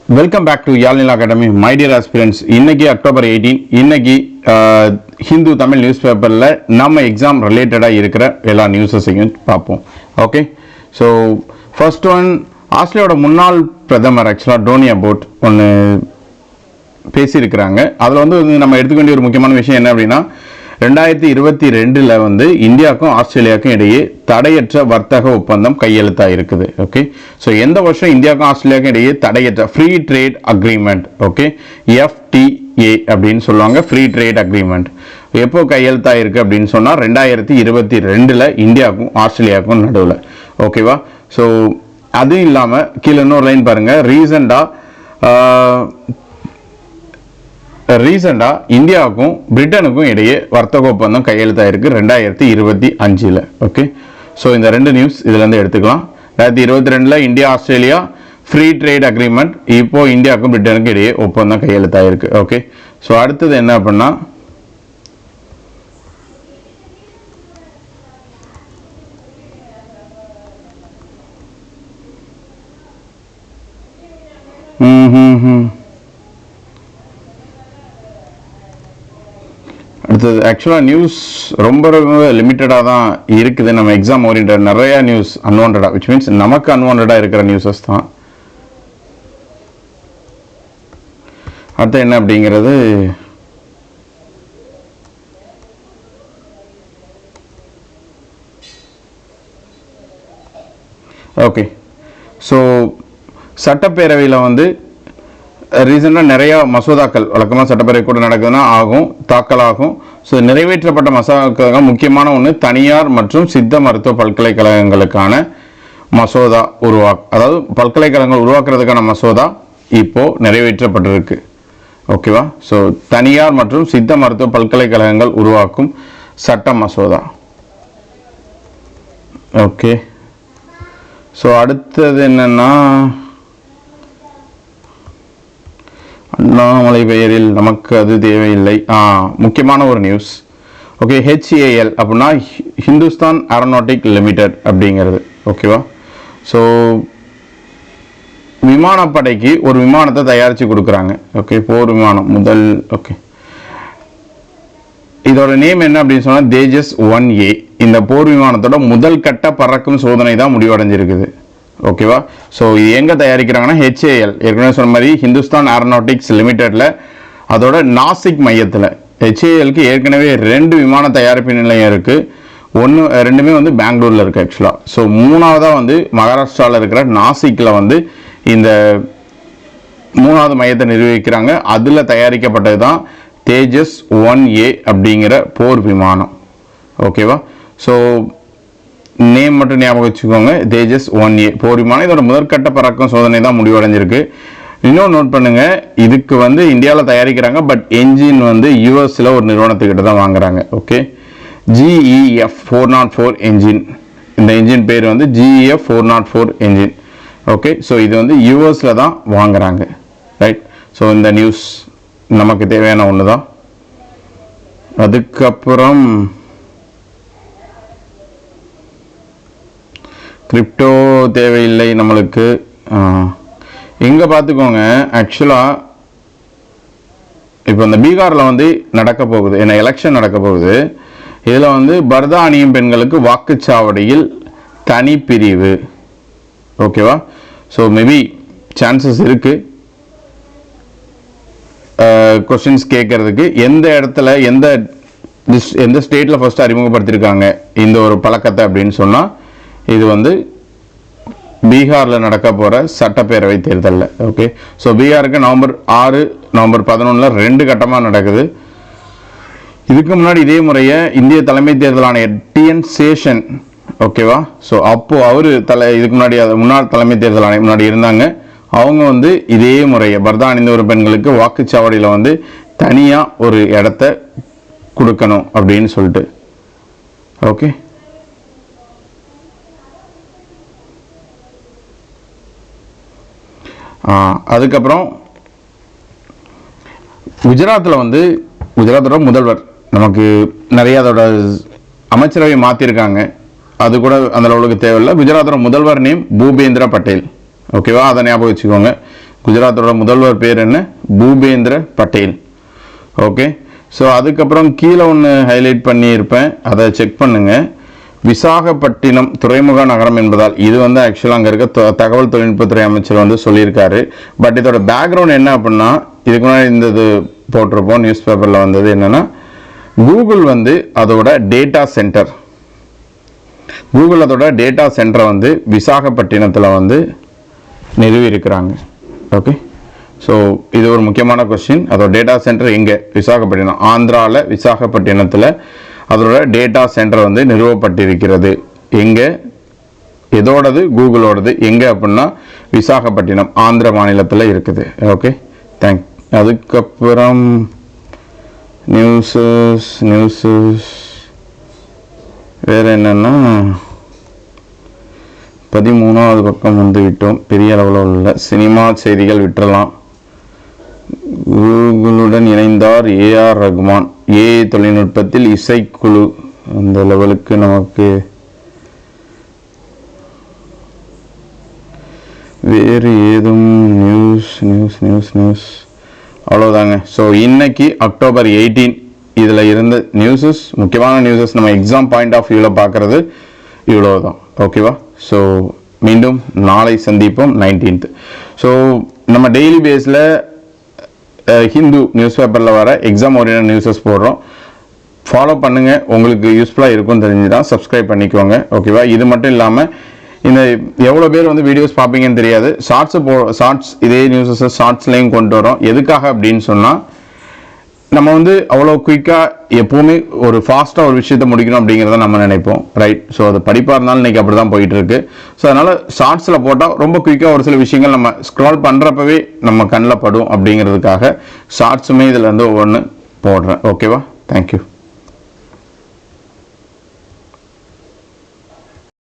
Welcome back to Yazhnil academy my dear aspirants. இன்னைக்கு October 18. இன்னைக்கு Hindu Tamil news பேப்பரில் நம்ம எக்ஸாம் ரிலேட்டடாக இருக்கிற எல்லா நியூஸஸையும் பார்ப்போம். ஓகே, ஸோ ஃபர்ஸ்ட் ஒன், ஆஸ்திரேலியாவோட முன்னாள் பிரதமர் ஆக்சுவலாக டோனி அபோட் ஒன்று பேசியிருக்கிறாங்க. அதில் வந்து நம்ம எடுத்துக்க வேண்டிய ஒரு முக்கியமான விஷயம் என்ன அப்படின்னா, 2022 வந்து இந்தியாவுக்கும் ஆஸ்திரேலியாவுக்கும் இடையே தடையற்ற வர்த்தக ஒப்பந்தம் கையெழுத்தாக இருக்குது. ஓகே, ஸோ எந்த வருஷம் இந்தியாவுக்கும் ஆஸ்திரேலியாவுக்கும் இடையே தடையற்ற free trade agreement, okay, FTA அப்படின்னு சொல்லுவாங்க, ஃப்ரீ ட்ரேட் அக்ரிமெண்ட் எப்போ கையெழுத்தாக இருக்குது அப்படின்னு சொன்னால் 2022 இந்தியாவுக்கும் ஆஸ்திரேலியாவுக்கும் நடுவில். ஓகேவா? ஸோ அதுவும் இல்லாமல் கீழே இன்னொரு லைன் பாருங்கள், ரீசெண்டாக இந்தியாவுக்கும் பிரிட்டனுக்கும் இடையே வர்த்தக ஒப்பந்தம் கையெழுத்தாயிருக்கு 2025. ஓகே, ஸோ இந்த ரெண்டு நியூஸ் இதுலேருந்து எடுத்துக்கலாம். 2022 India Australia free trade agreement, இப்போ இந்தியாவுக்கும் பிரிட்டனுக்கும் இடையே ஒப்பந்தம் கையெழுத்தாயிருக்கு. ஓகே, ஸோ அடுத்தது என்ன அப்படின்னா, அடுத்தது ஆக்சுவலாக நியூஸ் ரொம்ப லிமிட்டடாக தான் இருக்குது. நம்ம எக்ஸாம் ஓரியன்ட் நிறையா நியூஸ் அன்வான்டாக, விச் மீன்ஸ் நமக்கு அன்வான்டாக இருக்கிற நியூஸஸ் தான். அடுத்து என்ன அப்படிங்கிறது, ஓகே, ஸோ சட்டப்பேரவையில் வந்து ரீசெண்டாக நிறையா மசோதாக்கள் வழக்கமாக சட்டப்பேரவை கூட நடக்குதுன்னா தாக்கலாகும். ஸோ நிறைவேற்றப்பட்ட மசோதாக்கள் முக்கியமான ஒன்று, தனியார் மற்றும் சித்த மருத்துவ பல்கலைக்கழகங்களுக்கான மசோதா அதாவது பல்கலைக்கழகங்கள் உருவாக்குறதுக்கான மசோதா இப்போது நிறைவேற்றப்பட்டிருக்கு. ஓகேவா? ஸோ தனியார் மற்றும் சித்த மருத்துவ பல்கலைக்கழகங்கள் உருவாக்கும் சட்ட மசோதா. ஓகே, ஸோ அடுத்தது என்னென்னா, அண்ணாமலை பெயரில் நமக்கு அது தேவையில்லை. முக்கியமான ஒரு நியூஸ். ஓகே, HAL அப்படின்னா ஹிந்துஸ்தான் ஏரோநாட்டிக் லிமிடெட் அப்படிங்கிறது. ஓகேவா? ஸோ விமானப்படைக்கு ஒரு விமானத்தை தயாரித்து கொடுக்குறாங்க. ஓகே, போர் விமானம் முதல். ஓகே, இதோட நேம் என்ன அப்படின்னு சொன்னால் தேஜஸ் 1A. இந்த போர் விமானத்தோட முதல் கட்ட பறக்கும் சோதனை தான் முடிவடைஞ்சிருக்குது. ஓகேவா? ஸோ இது எங்கே தயாரிக்கிறாங்கன்னா HAL, ஏற்கனவே சொன்ன மாதிரி ஹிந்துஸ்தான் ஏரோநாட்டிக்ஸ் லிமிடெடில், அதோட நாசிக் மையத்தில். HALக்கு ஏற்கனவே 2 விமான தயாரிப்பு நிலையம் இருக்குது. ரெண்டுமே வந்து பெங்களூரில் இருக்குது ஆக்சுவலாக. ஸோ மூணாவதாக வந்து மகாராஷ்டிராவில் இருக்கிற நாசிக்கில் வந்து இந்த 3வது மையத்தை நிர்வகிக்கிறாங்க. அதில் தயாரிக்கப்பட்டது தான் தேஜஸ் 1A அப்படிங்கிற போர் விமானம். ஓகேவா? ஸோ நேம் மட்டும் ஞாபகம் வச்சுக்கோங்க, தேஜஸ் 1A போர் விமானம். இதோட முதற்கட்ட பறக்கும் சோதனை தான் முடிவடைஞ்சிருக்கு. இன்னும் நோட் பண்ணுங்க, இதுக்கு வந்து இந்தியாவில் தயாரிக்கிறாங்க, பட் என்ஜின் வந்து யூஎஸ்ல ஒரு நிறுவனத்துக்கிட்ட தான் வாங்குறாங்க. Okay, GEF 404 engine. இந்த என்ஜின் பேர் வந்து GEF 404 என்ஜின். ஓகே, ஸோ இது வந்து யூஎஸ்ல தான் வாங்குறாங்க. ரைட், ஸோ இந்த நியூஸ் நமக்கு தேவையான ஒன்று தான். அதுக்கப்புறம் கிரிப்டோ தேவையில்லை நம்மளுக்கு. இங்கே பார்த்துக்கோங்க, ஆக்சுவலாக இப்போ இந்த பீகாரில் வந்து நடக்க போகுது, என்ன எலெக்ஷன் நடக்க போகுது. இதில் வந்து பர்தா அணியும் பெண்களுக்கு வாக்குச்சாவடியில் தனிப்பிரிவு. ஓகேவா? ஸோ மேபி சான்சஸ் இருக்குது கொஸ்டின்ஸ் கேட்கறதுக்கு. எந்த இடத்துல எந்த ஸ்டேட்டில் ஃபர்ஸ்ட் அறிமுகப்படுத்தியிருக்காங்க இந்த ஒரு பழக்கத்தை அப்படின்னு சொன்னால், இது வந்து பீகாரில் நடக்க போகிற சட்டப்பேரவை தேர்தலில். ஓகே, ஸோ பீகாருக்கு நவம்பர் 6, நவம்பர் 11 2 கட்டமாக நடக்குது. இதுக்கு முன்னாடி இதே முறையை இந்திய தலைமை தேர்தல் ஆணையர் TN சேஷன், ஓகேவா, ஸோ அப்போது அவர் இதுக்கு முன்னாடி முன்னாள் தலைமை தேர்தல் ஆணையம் முன்னாடி இருந்தாங்க. அவங்க வந்து இதே முறையை பர்தா அணிந்த ஒரு பெண்களுக்கு வாக்குச்சாவடியில் வந்து தனியாக ஒரு இடத்த கொடுக்கணும் அப்படின்னு சொல்லிட்டு. ஓகே, அதுக்கப்புறம் குஜராத்தோட முதல்வர் நமக்கு நிறைய அதோட அமைச்சரவை மாற்றிருக்காங்க. அது கூட அந்த அளவுக்கு தேவையில்லை. குஜராத்தோட முதல்வர் நேம் பூபேந்திர பட்டேல். ஓகேவா, அதை ஞாபகம் வச்சுக்கோங்க. குஜராத்தோட முதல்வர் பேர் என்ன? பூபேந்திர பட்டேல். ஓகே, ஸோ அதுக்கப்புறம் கீழே ஒன்று ஹைலைட் பண்ணியிருப்பேன், அதை செக் பண்ணுங்கள். விசாகப்பட்டினம் துறைமுக நகரம் என்பதால் இது வந்து ஆக்சுவலாக அங்கே இருக்க தகவல் தொழில்நுட்பத்துறை அமைச்சர் சொல்லியிருக்காரு. பட் இதோட பேக்ரவுண்ட் என்ன அப்படின்னா, இதுக்கு முன்னாடி இந்த இது போட்டிருப்போம் நியூஸ் பேப்பரில் வந்தது என்னென்னா, கூகுள் அதோட டேட்டா சென்டர் விசாகப்பட்டினத்தில் நிறுவி இருக்கிறாங்க. ஓகே, ஸோ இது ஒரு முக்கியமான கொஸ்டின். அதோட டேட்டா சென்டர் எங்கே? விசாகப்பட்டினம், ஆந்திராவில் விசாகப்பட்டினத்தில் அதோட டேட்டா சென்டர் நிறுவப்பட்டிருக்கிறது. எங்கே? எதோடது? கூகுளோடது. எங்கே அப்படின்னா விசாகப்பட்டினம், ஆந்திர மாநிலத்தில் இருக்குது. ஓகே, அதுக்கப்புறம் நியூஸஸ் வேறு என்னென்னா 13வது பக்கம் விட்டோம். பெரிய அளவில் உள்ள சினிமா செய்திகள் விட்டுறலாம். கூகுளுடன் இணைந்தார் ஏஆர் ரகுமான். ஏஐ தொழில்நுட்பத்தில் இசைக்குழு, அந்த லெவலுக்கு நமக்கு வேறு ஏதும் நியூஸ் அவ்வளோதாங்க. ஸோ இன்னைக்கு அக்டோபர் 18 இதில் இருந்த நியூஸஸ், முக்கியமான நியூஸஸ் நம்ம எக்ஸாம் பாயிண்ட் ஆஃப் வியூவில் பார்க்குறது இவ்வளோதான். ஓகேவா? ஸோ மீண்டும் நாளை சந்திப்போம் 19th. ஸோ நம்ம டெய்லி பேஸில் ஹிந்து நியூஸ் பேப்பரில் வர எக்ஸாம் ஓரியன்ட் நியூஸஸ் போடுறோம். ஃபாலோ பண்ணுங்கள், உங்களுக்கு யூஸ்ஃபுல்லாக இருக்கும்னு தெரிஞ்சுதான் சப்ஸ்கிரைப் பண்ணிக்கோங்க. ஓகேவா? இது மட்டும் இல்லாமல் இந்த எவ்வளோ பேர் வீடியோஸ் பார்ப்பீங்கன்னு தெரியாது, ஷார்ட்ஸ் இதே நியூஸஸை ஷார்ட்ஸ்லேயும் கொண்டு வரோம். எதுக்காக அப்படின்னு சொன்னால், நம்ம அவ்வளோ குயிக்காக எப்போவுமே ஒரு ஃபாஸ்ட்டாக ஒரு விஷயத்தை முடிக்கணும் அப்படிங்கிறத நம்ம நினைப்போம், ரைட்? ஸோ அது படிப்பாக இருந்தாலும் இன்றைக்கி அப்படி தான் போயிட்டுருக்கு. ஸோ அதனால் ஷார்ட்ஸில் போட்டால் ரொம்ப குயிக்காக ஒரு சில விஷயங்கள் நம்ம ஸ்க்ரால் பண்ணுறப்பவே நம்ம கண்ணில் படும் அப்படிங்கிறதுக்காக ஷார்ட்ஸுமே இதில் ஒவ்வொன்று போடுறேன். ஓகேவா? தேங்க்யூ.